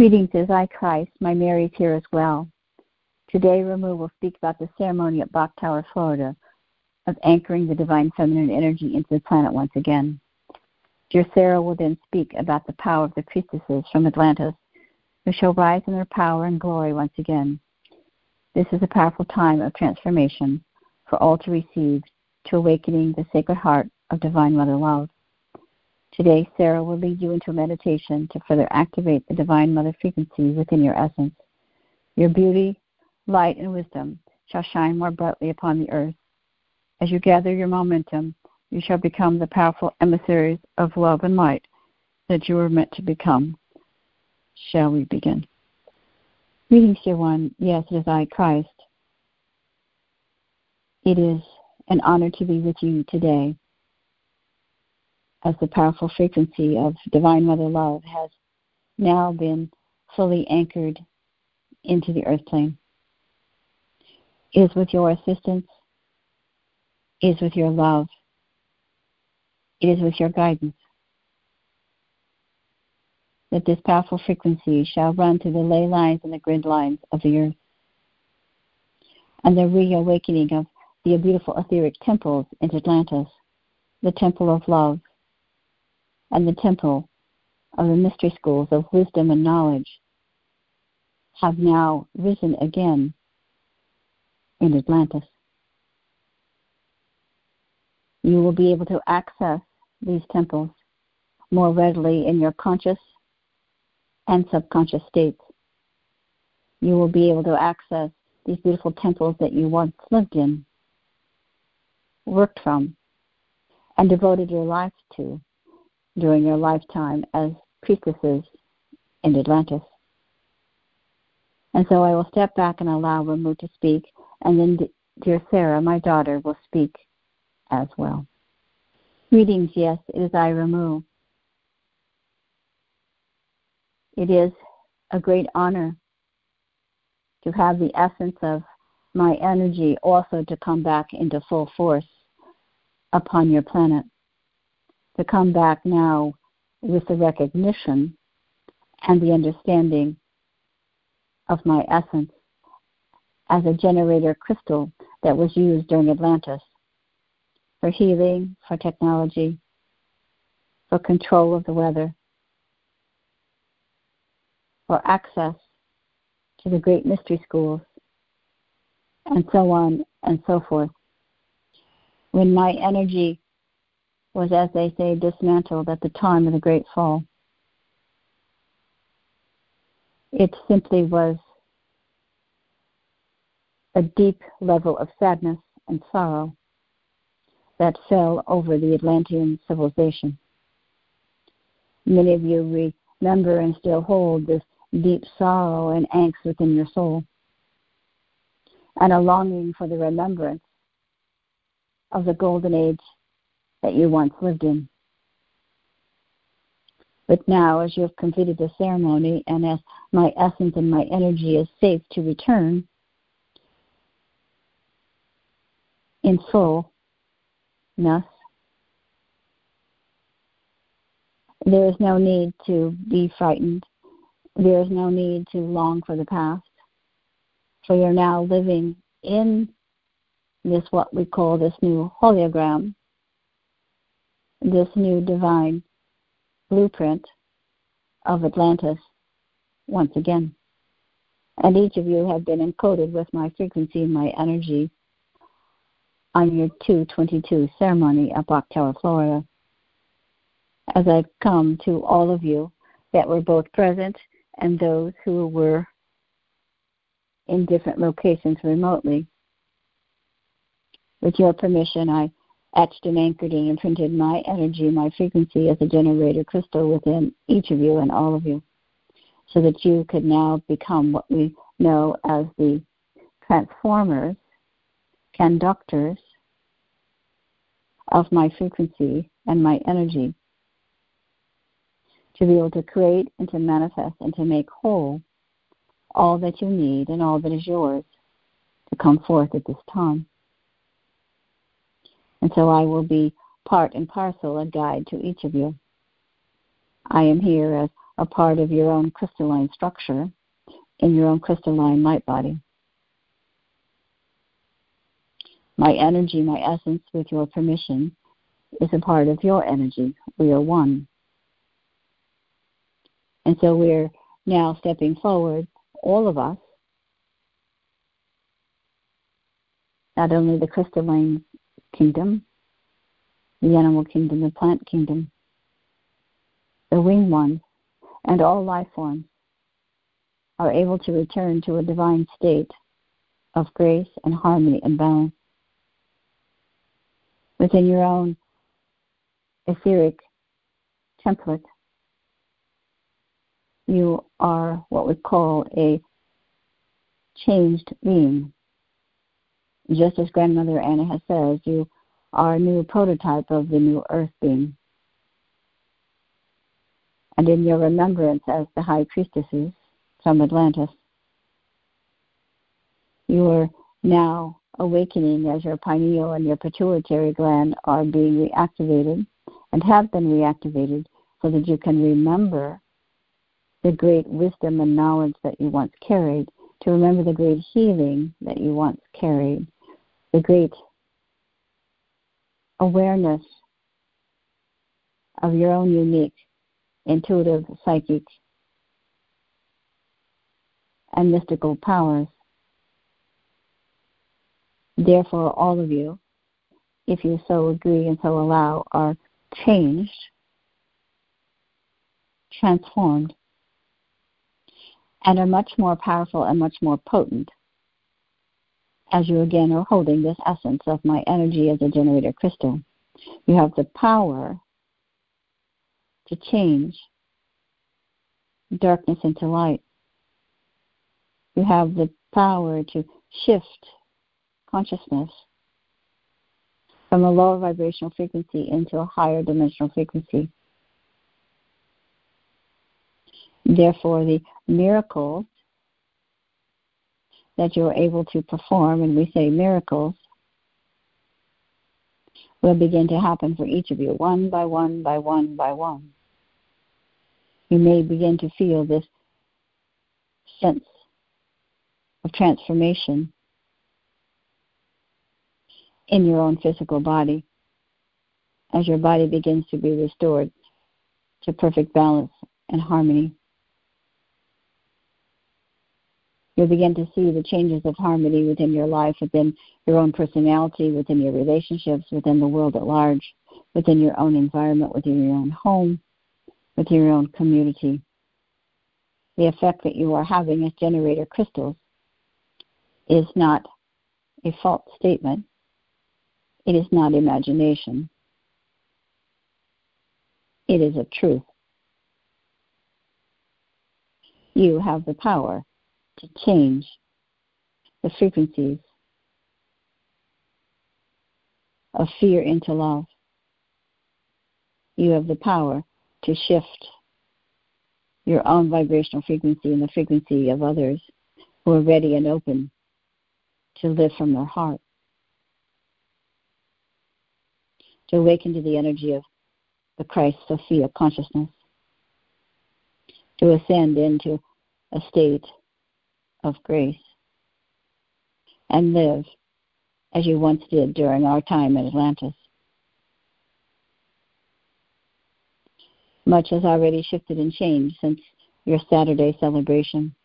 Greetings, as I Christ, my Mary is here as well. Today, Ramu will speak about the ceremony at Bok Tower, Florida, of anchoring the divine feminine energy into the planet once again. Dear Sarah will then speak about the power of the priestesses from Atlantis, who shall rise in their power and glory once again. This is a powerful time of transformation for all to receive, to awakening the Sacred Heart of Divine Mother Love. Today, Sarah will lead you into a meditation to further activate the Divine Mother frequency within your essence. Your beauty, light, and wisdom shall shine more brightly upon the earth. As you gather your momentum, you shall become the powerful emissaries of love and light that you were meant to become. Shall we begin? Greetings, dear one. Yes, it is I, Christ. It is an honor to be with you today, as the powerful frequency of Divine Mother Love has now been fully anchored into the earth plane. It is with your assistance, it is with your love, it is with your guidance that this powerful frequency shall run through the ley lines and the grid lines of the earth, and the reawakening of the beautiful etheric temples in Atlantis, the temple of love, and the temple of the mystery schools of wisdom and knowledge have now risen again in Atlantis. You will be able to access these temples more readily in your conscious and subconscious states. You will be able to access these beautiful temples that you once lived in, worked from, and devoted your life to during your lifetime as priestesses in Atlantis. And so I will step back and allow Ramu to speak, and then dear Sarah, my daughter, will speak as well. Greetings, yes, it is I, Ramu. It is a great honor to have the essence of my energy also to come back into full force upon your planet, to come back now with the recognition and the understanding of my essence as a generator crystal that was used during Atlantis for healing, for technology, for control of the weather, for access to the great mystery schools, and so on and so forth. When my energy was, as they say, dismantled at the time of the Great Fall, it simply was a deep level of sadness and sorrow that fell over the Atlantean civilization. Many of you remember and still hold this deep sorrow and angst within your soul, and a longing for the remembrance of the golden age that you once lived in. But now, as you have completed the ceremony, and as my essence and my energy is safe to return in fullness, there is no need to be frightened. There is no need to long for the past, for you're now living in this, what we call this new hologram, this new divine blueprint of Atlantis once again. And each of you have been encoded with my frequency and my energy on your 222 ceremony at Bok Tower, Florida. As I come to all of you that were both present and those who were in different locations remotely, with your permission, I etched and anchored and imprinted my energy, my frequency as a generator crystal within each of you and all of you, so that you could now become what we know as the transformers, conductors of my frequency and my energy, to be able to create and to manifest and to make whole all that you need and all that is yours to come forth at this time. And so I will be part and parcel, a guide to each of you. I am here as a part of your own crystalline structure in your own crystalline light body. My energy, my essence, with your permission, is a part of your energy. We are one. And so we're now stepping forward, all of us, not only the crystalline kingdom, the animal kingdom, the plant kingdom, the winged ones, and all life forms are able to return to a divine state of grace and harmony and balance. Within your own etheric template, you are what we call a changed being. Just as Grandmother Anna has said, you are a new prototype of the new earth being. And in your remembrance as the high priestesses from Atlantis, you are now awakening as your pineal and your pituitary gland are being reactivated and have been reactivated so that you can remember the great wisdom and knowledge that you once carried, to remember the great healing that you once carried, the great awareness of your own unique, intuitive, psychic, and mystical powers. Therefore, all of you, if you so agree and so allow, are changed, transformed, and are much more powerful and much more potent as you again are holding this essence of my energy as a generator crystal. You have the power to change darkness into light. You have the power to shift consciousness from a lower vibrational frequency into a higher dimensional frequency. Therefore, the miracles that you're able to perform, and we say miracles, will begin to happen for each of you, one by one by one by one. You may begin to feel this sense of transformation in your own physical body as your body begins to be restored to perfect balance and harmony. You'll begin to see the changes of harmony within your life, within your own personality, within your relationships, within the world at large, within your own environment, within your own home, within your own community. The effect that you are having as generator crystals is not a false statement. It is not imagination. It is a truth. You have the power to change the frequencies of fear into love. You have the power to shift your own vibrational frequency and the frequency of others who are ready and open to live from their heart, to awaken to the energy of the Christ Sophia consciousness, to ascend into a state of grace and live as you once did during our time in Atlantis. Much has already shifted and changed since your Saturday celebration.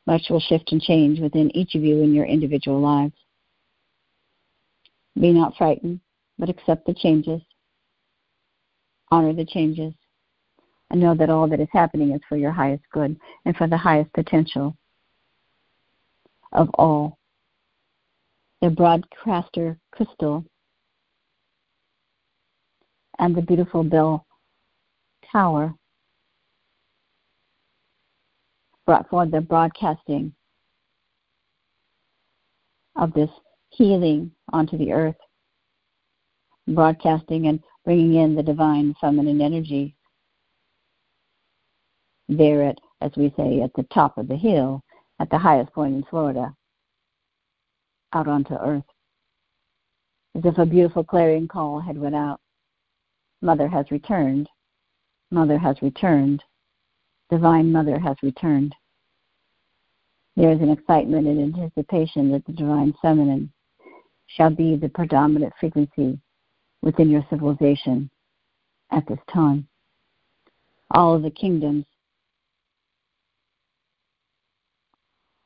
Much will shift and change within each of you in your individual lives. Be not frightened, but accept the changes. Honor the changes. And know that all that is happening is for your highest good and for the highest potential of all. The broadcaster crystal and the beautiful bell tower brought forward the broadcasting of this healing onto the earth, broadcasting and bringing in the divine feminine energy there at, as we say, at the top of the hill, at the highest point in Florida, out onto earth. As if a beautiful clarion call had went out. Mother has returned. Mother has returned. Divine Mother has returned. There is an excitement and anticipation that the Divine Feminine shall be the predominant frequency within your civilization at this time. All of the kingdoms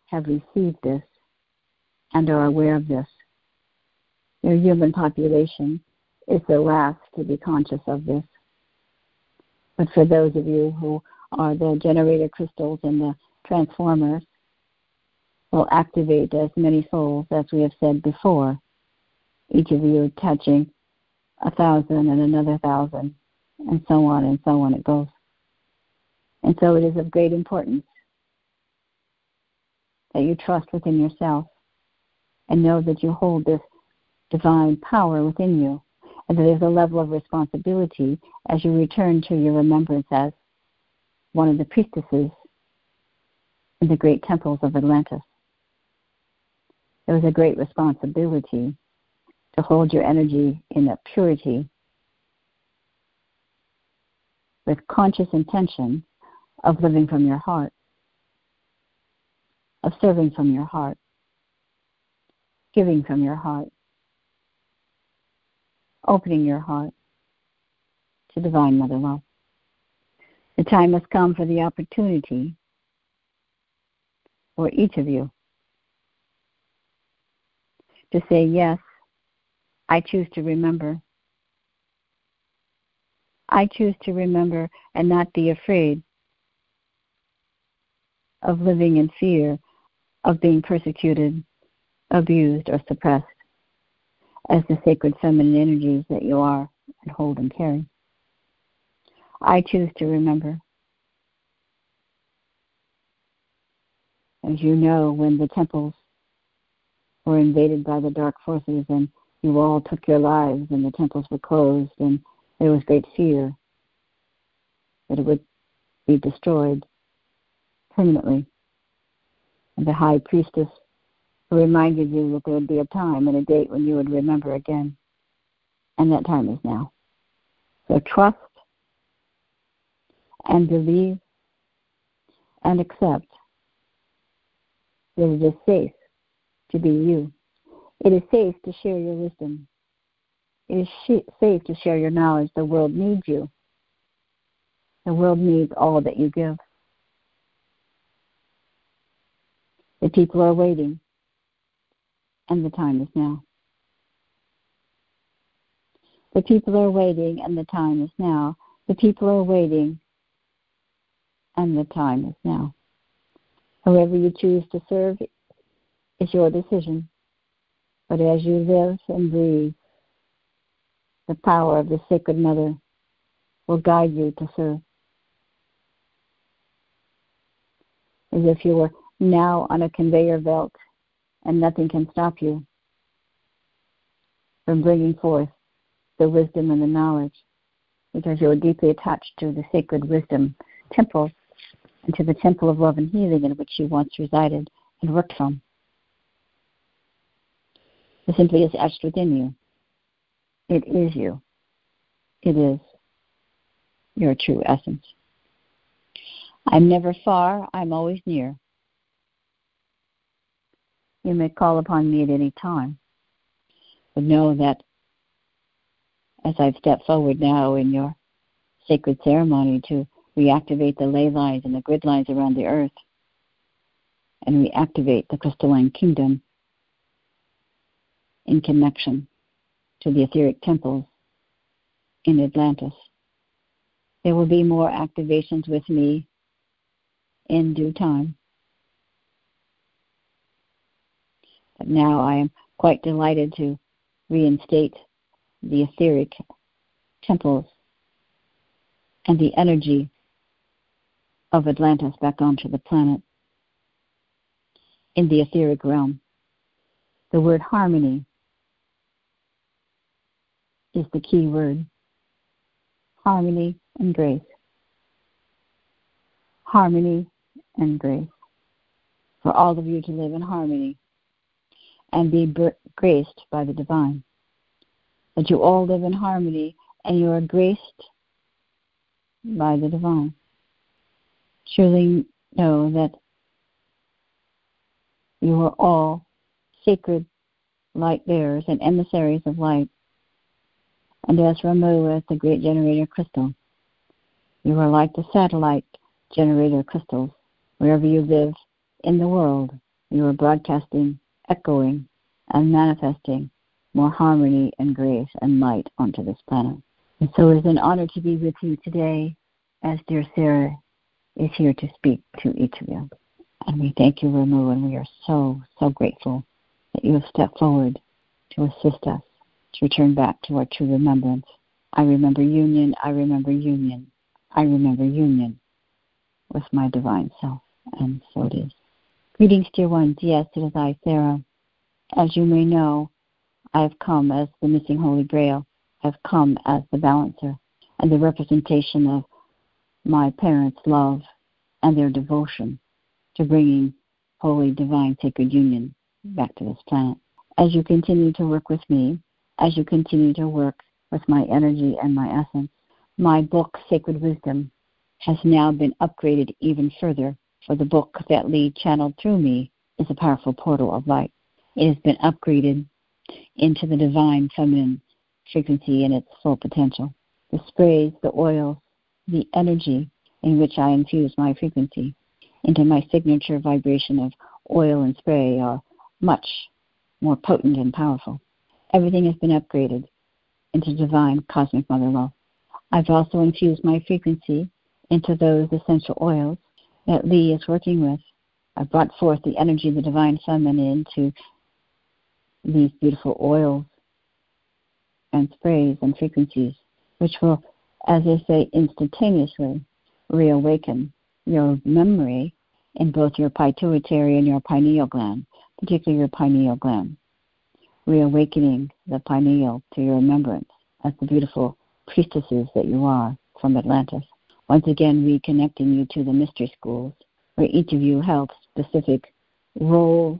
have received this and are aware of this. Your human population is the last to be conscious of this. But for those of you who are the generator crystals and the transformers, will activate as many souls as we have said before, each of you touching 1,000 and another 1,000, and so on it goes. And so it is of great importance that you trust within yourself and know that you hold this divine power within you, and that there's a level of responsibility as you return to your remembrance as one of the priestesses in the great temples of Atlantis. There was a great responsibility to hold your energy in a purity with conscious intention of living from your heart, of serving from your heart, giving from your heart, opening your heart to Divine Mother Love. The time has come for the opportunity for each of you to say, yes, I choose to remember. I choose to remember and not be afraid of living in fear of being persecuted, abused, or suppressed as the sacred feminine energies that you are and hold and carry. I choose to remember. As you know, when the temples were invaded by the dark forces and you all took your lives and the temples were closed and there was great fear that it would be destroyed permanently. And the high priestess reminded you that there would be a time and a date when you would remember again. And that time is now. So trust and believe and accept that it is safe to be you. It is safe to share your wisdom. It is safe to share your knowledge. The world needs you. The world needs all that you give. The people are waiting, and the time is now. The people are waiting, and the time is now. The people are waiting, and the time is now. Whoever you choose to serve is your decision. But as you live and breathe, the power of the Sacred Mother will guide you to serve. As if you were now on a conveyor belt and nothing can stop you from bringing forth the wisdom and the knowledge, because you are deeply attached to the sacred wisdom temple and to the temple of love and healing in which you once resided and worked from. It simply is etched within you. It is you. It is your true essence. I'm never far. I'm always near. You may call upon me at any time. But know that as I've stepped forward now in your sacred ceremony to reactivate the ley lines and the grid lines around the earth and reactivate the crystalline kingdom in connection to the etheric temples in Atlantis. There will be more activations with me in due time. But now I am quite delighted to reinstate the etheric temples and the energy of Atlantis back onto the planet in the etheric realm. The word harmony is the key word. Harmony and grace. Harmony and grace. For all of you to live in harmony and be graced by the divine. That you all live in harmony and you are graced by the divine. Truly know that you are all sacred light bearers and emissaries of light. And as Ramu, as the great generator crystal, you are like the satellite generator crystals. Wherever you live in the world, you are broadcasting, echoing, and manifesting more harmony and grace and light onto this planet. And so it is an honor to be with you today, as dear Sarah is here to speak to each of you. And we thank you, Ramu, and we are so, so grateful that you have stepped forward to assist us to return back to our true remembrance. I remember union, I remember union, I remember union with my divine self. And so it is. Greetings, dear ones. Yes, it is I, Sarah. As you may know, I have come as the missing Holy Grail. I have come as the balancer and the representation of my parents' love and their devotion to bringing holy, divine, sacred union back to this planet. As you continue to work with me, as you continue to work with my energy and my essence, my book, Sacred Wisdom, has now been upgraded even further, for the book that Lee channeled through me is a powerful portal of light. It has been upgraded into the divine feminine frequency in its full potential. The sprays, the oils, the energy in which I infuse my frequency into my signature vibration of oil and spray are much more potent and powerful. Everything has been upgraded into divine cosmic mother love. I've also infused my frequency into those essential oils that Lee is working with. I've brought forth the energy of the divine feminine into these beautiful oils and sprays and frequencies, which will, as they say, instantaneously reawaken your memory in both your pituitary and your pineal gland, particularly your pineal gland, reawakening the pineal to your remembrance as the beautiful priestesses that you are from Atlantis. Once again, reconnecting you to the mystery schools, where each of you held specific roles,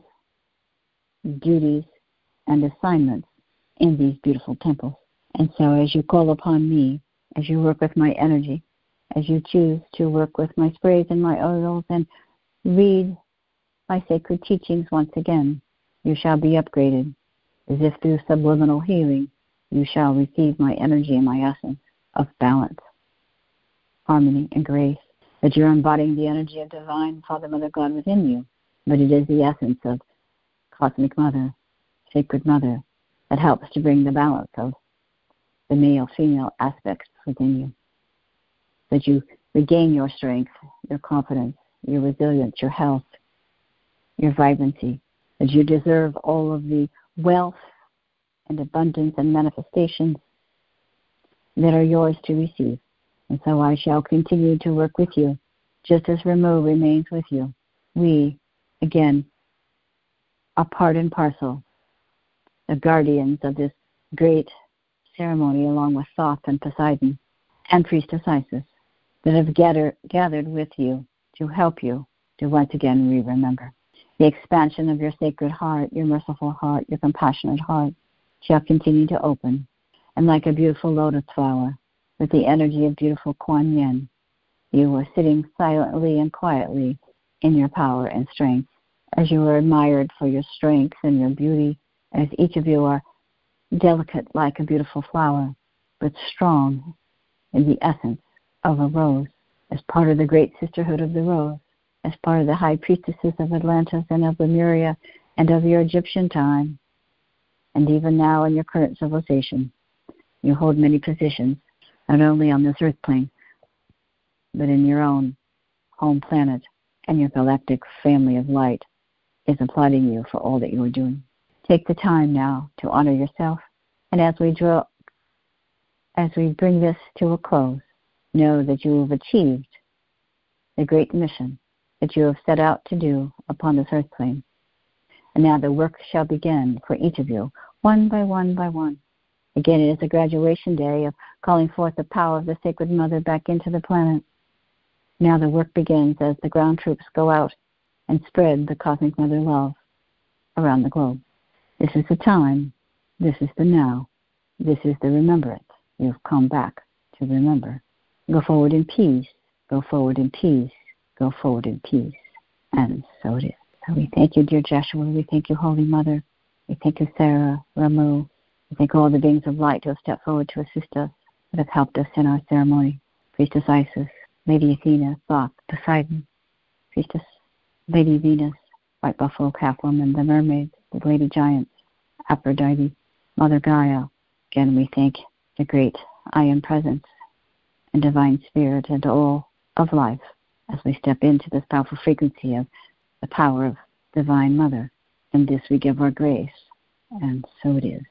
duties, and assignments in these beautiful temples. And so as you call upon me, as you work with my energy, as you choose to work with my sprays and my oils and read my sacred teachings once again, you shall be upgraded. As if through subliminal healing, you shall receive my energy and my essence of balance, harmony, and grace. That you're embodying the energy of divine Father, Mother, God within you, but it is the essence of Cosmic Mother, Sacred Mother, that helps to bring the balance of the male-female aspects within you. That you regain your strength, your confidence, your resilience, your health, your vibrancy. That you deserve all of the wealth and abundance and manifestations that are yours to receive. And so I shall continue to work with you, just as Ramu remains with you. We, again, are part and parcel, the guardians of this great ceremony, along with Thoth and Poseidon and Priestess Isis, that have gathered with you to help you to once again remember. The expansion of your sacred heart, your merciful heart, your compassionate heart shall continue to open. And like a beautiful lotus flower, with the energy of beautiful Kuan Yin, you are sitting silently and quietly in your power and strength, as you are admired for your strength and your beauty, as each of you are delicate like a beautiful flower, but strong in the essence of a rose, as part of the great sisterhood of the rose, as part of the high priestesses of Atlantis and of Lemuria and of your Egyptian time, and even now in your current civilization. You hold many positions, not only on this earth plane, but in your own home planet, and your galactic family of light is applauding you for all that you are doing. Take the time now to honor yourself, and as we bring this to a close, know that you have achieved the great mission that you have set out to do upon this earth plane. And now the work shall begin for each of you, one by one by one. Again, it is a graduation day of calling forth the power of the Sacred Mother back into the planet. Now the work begins as the ground troops go out and spread the Cosmic Mother love around the globe. This is the time. This is the now. This is the remembrance. you've come back to remember. Go forward in peace. Go forward in peace. Go forward in peace. And so it is. So we thank you, dear Joshua. We thank you, Holy Mother. We thank you, Sarah, Ramu. We thank all the beings of light who have stepped forward to assist us, that have helped us in our ceremony. Priestess Isis, Lady Athena, Thoth, Poseidon, Priestess Lady Venus, White Buffalo Calf Woman, the Mermaids, the Lady Giants, Aphrodite, Mother Gaia. Again, we thank the great I Am Presence and Divine Spirit and all of life as we step into this powerful frequency of the power of Divine Mother. In this we give our grace, and so it is.